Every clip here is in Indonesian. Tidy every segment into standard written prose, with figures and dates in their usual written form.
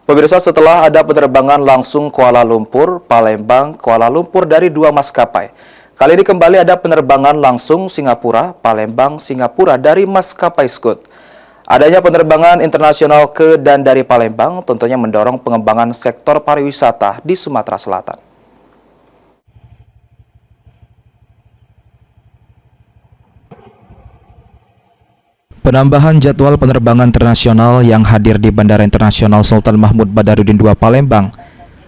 Pemirsa, setelah ada penerbangan langsung Kuala Lumpur, Palembang, Kuala Lumpur dari 2 maskapai. Kali ini kembali ada penerbangan langsung Singapura, Palembang, Singapura dari maskapai Scoot. Adanya penerbangan internasional ke dan dari Palembang tentunya mendorong pengembangan sektor pariwisata di Sumatera Selatan. Penambahan jadwal penerbangan internasional yang hadir di Bandara Internasional Sultan Mahmud Badarudin II Palembang,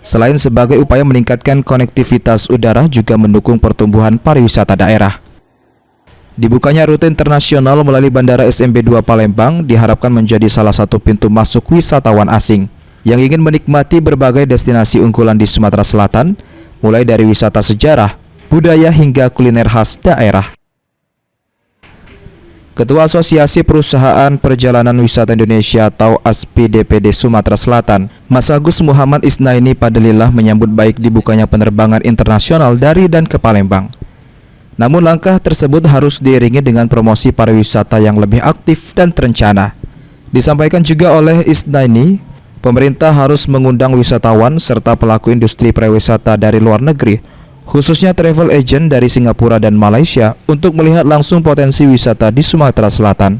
selain sebagai upaya meningkatkan konektivitas udara, juga mendukung pertumbuhan pariwisata daerah. Dibukanya rute internasional melalui Bandara SMB 2 Palembang diharapkan menjadi salah satu pintu masuk wisatawan asing yang ingin menikmati berbagai destinasi unggulan di Sumatera Selatan, mulai dari wisata sejarah, budaya hingga kuliner khas daerah. Ketua Asosiasi Perusahaan Perjalanan Wisata Indonesia atau ASPI DPD Sumatera Selatan, Mas Agus Muhammad Isnaini Padlillah menyambut baik dibukanya penerbangan internasional dari dan ke Palembang. Namun langkah tersebut harus diiringi dengan promosi pariwisata yang lebih aktif dan terencana. Disampaikan juga oleh Isnaini, pemerintah harus mengundang wisatawan serta pelaku industri pariwisata dari luar negeri, khususnya travel agent dari Singapura dan Malaysia, untuk melihat langsung potensi wisata di Sumatera Selatan.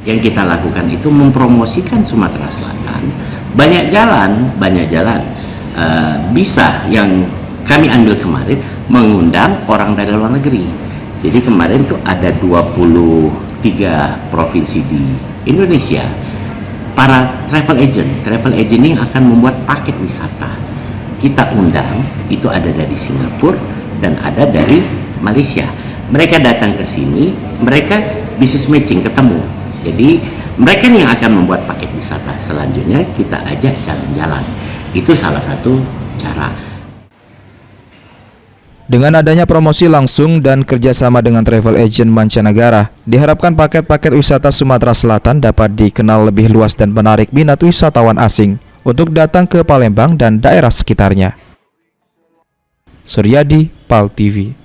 Yang kita lakukan itu mempromosikan Sumatera Selatan. Banyak jalan bisa yang kami ambil kemarin mengundang orang dari luar negeri. Jadi kemarin itu ada 23 provinsi di Indonesia. Para travel agent ini akan membuat paket wisata. Kita undang, itu ada dari Singapura dan ada dari Malaysia. Mereka datang ke sini, mereka business matching, ketemu. Jadi mereka yang akan membuat paket wisata. Selanjutnya kita ajak jalan-jalan. Itu salah satu cara. Dengan adanya promosi langsung dan kerjasama dengan travel agent mancanegara, diharapkan paket-paket wisata Sumatera Selatan dapat dikenal lebih luas dan menarik minat wisatawan asing untuk datang ke Palembang dan daerah sekitarnya. Suryadi, PAL TV.